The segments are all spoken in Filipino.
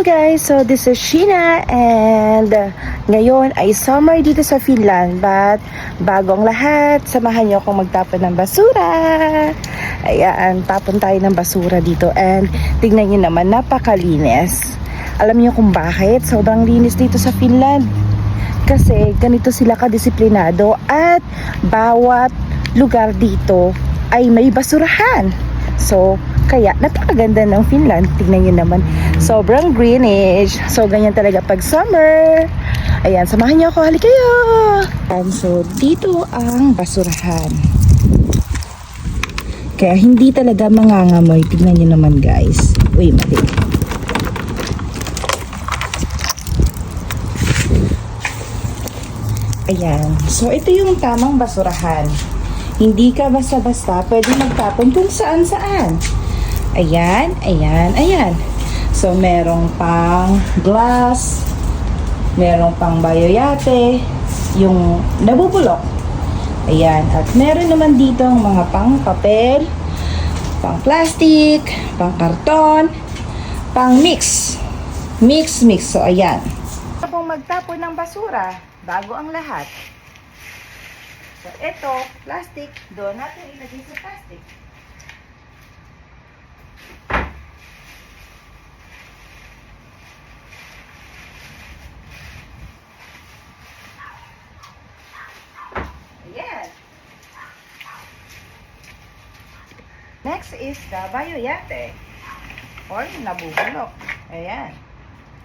guys, so this is Sheena and ngayon ay summer dito sa Finland, but bago ang lahat, samahan niyo akong magtapon ng basura. Ayan, tapon tayo ng basura dito and tignan niyo naman, napakalinis. Alam niyo kung bakit? Sobrang linis dito sa Finland kasi ganito sila kadisiplinado at bawat lugar dito ay may basurahan. So, kaya napakaganda ng Finland. Tignan nyo naman, sobrang greenish. So, ganyan talaga pag summer. Ayan, samahan nyo ako, halik kayo. And so, dito ang basurahan. Kaya hindi talaga mangangamoy. Tignan nyo naman guys. Uy, mali. Ayan, so ito yung tamang basurahan. Hindi ka basta-basta pwede magtapon kung saan-saan. Ayan, ayan, ayan. So, merong pang glass, merong pang bayoyate, yung nabubulok. Ayan, at meron naman dito mga pang papel, pang plastic, pang karton, pang mix. Mix. So, ayan. Kung magtapon ng basura, bago ang lahat. So, ito, plastic, doon natin ilagay sa plastic. Ayan. Next is the bayoyate or nabubulok. Ayan.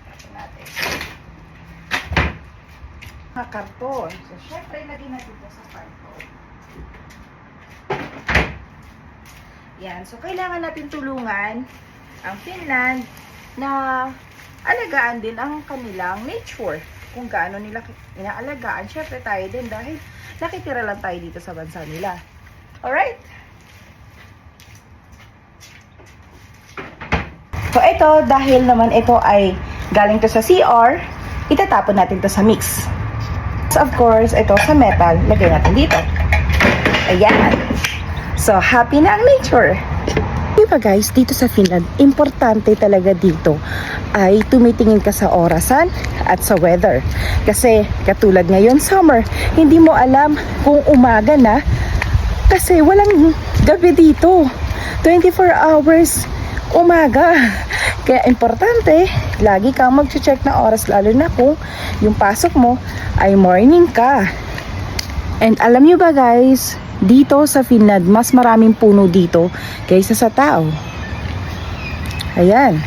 Tapos natin. Karton. So, syempre, lagyan natin ito sa karton. Yan. So, kailangan natin tulungan ang Finland na alagaan din ang kanilang nature. Kung gaano nila inaalagaan. Syempre, tayo din dahil nakitira lang tayo dito sa bansa nila. Alright? So, ito, dahil naman ito ay galing to sa CR, itatapon natin to sa mix. Of course, ito sa metal, lagay natin dito. Ayan. So, happy na ang nature. Diba guys, dito sa Finland, importante talaga dito ay tumitingin ka sa orasan at sa weather. Kasi, katulad ngayon, summer, hindi mo alam kung umaga na kasi walang gabi dito. 24 hours umaga. Kaya importante, lagi kang mag-check na oras, lalo na kung yung pasok mo ay morning ka. And alam nyo ba guys, dito sa Finland, mas maraming puno dito kaysa sa tao. Ayan.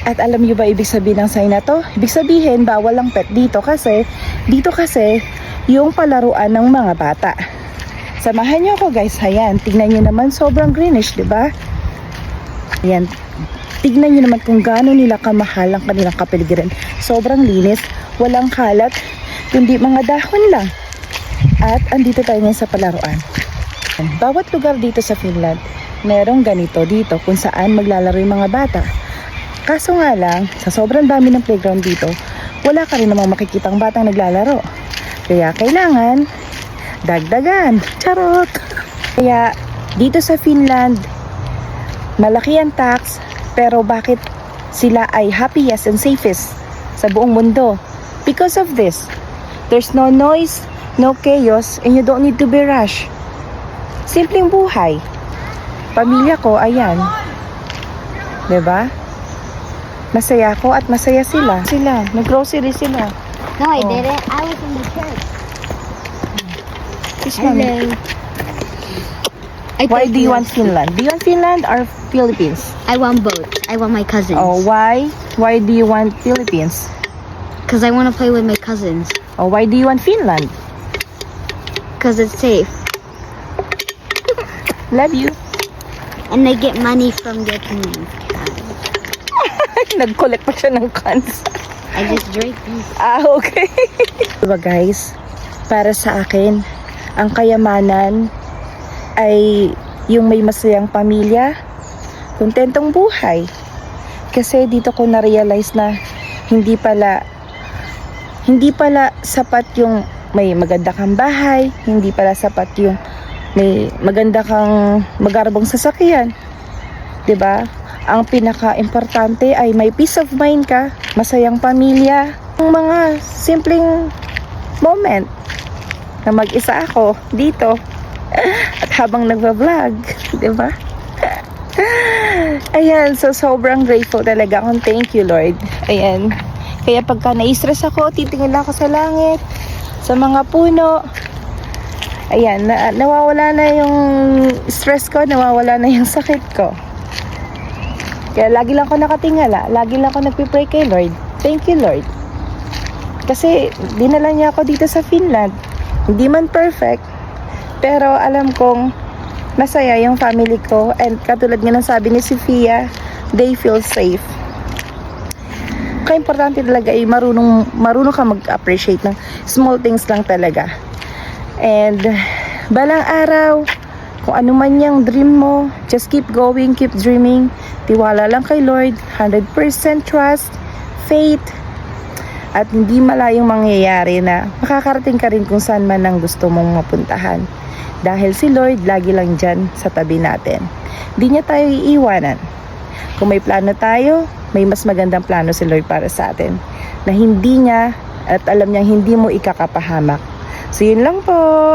At alam nyo ba ibig sabihin ng sign na to? Ibig sabihin, bawal ang pet dito kasi yung palaruan ng mga bata. Samahan nyo ako guys, ayan. Tingnan nyo naman, sobrang greenish, diba? Ayan. Tignan nyo naman kung gaano nila kamahal ang kanilang kapaligiran. Sobrang linis, walang kalat, kundi mga dahon lang. At andito tayo ngayon sa palaruan. Bawat lugar dito sa Finland, merong ganito dito kung saan maglalaro yung mga bata. Kaso nga lang, sa sobrang dami ng playground dito, wala ka rin namang makikitang batang naglalaro. Kaya kailangan dagdagan. Charot! Kaya dito sa Finland, malaki ang tax, pero bakit sila ay happiest and safest sa buong mundo? Because of this. There's no noise, no chaos, and you don't need to be rushed. Simpleng buhay. Pamilya ko, ayan. Diba? Masaya ko at masaya sila. Nag-grocery sila. No, I didn't. I was in the church. Hello. Why do you want Finland? Do you want Finland or Philippines? I want both. I want my cousins. Oh, why? Why do you want Philippines? Because I want to play with my cousins. Oh, why do you want Finland? Because it's safe. Love you. And they get money from getting these cans. Nag-collect pa siya ng cans. I just drink these. Okay. Diba guys, para sa akin, ang kayamanan ay yung may masayang pamilya, kontentong buhay. Kasi dito ko na-realize na hindi pala sapat yung may maganda kang bahay, hindi pala sapat yung may maganda kang magarbong sasakyan. 'Di ba? Ang pinaka-importante ay may peace of mind ka, masayang pamilya, ang mga simpleng moment na mag-isa ako dito at habang nagva-vlog, di ba? Ayan, so sobrang grateful talaga akong. Thank you, Lord. Ayan. Kaya pagka na-stress ako, titingin lang ako sa langit, sa mga puno. Ayan, nawawala na yung stress ko, nawawala na yung sakit ko. Kaya lagi lang ako nakatingala, lagi lang ako nagpipray kay Lord. Thank you, Lord. Kasi dinala niya ako dito sa Finland. Hindi man perfect, pero alam kong masaya yung family ko. And katulad nga ng sabi ni Sophia, they feel safe. Kaya importante talaga ay marunong ka mag-appreciate ng small things lang talaga. And balang araw, kung ano man yung dream mo, just keep going, keep dreaming. Tiwala lang kay Lord, 100% trust, faith, at hindi malayong mangyayari na makakarating ka rin kung saan man ang gusto mong mapuntahan. Dahil si Lord lagi lang dyan sa tabi natin. Di niya tayo iiwanan. Kung may plano tayo, may mas magandang plano si Lord para sa atin. Na hindi niya at alam niyang hindi mo ikakapahamak. So yun lang po.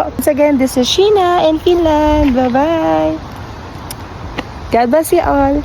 Once again, this is Sheena in Finland. Bye-bye. God bless you all.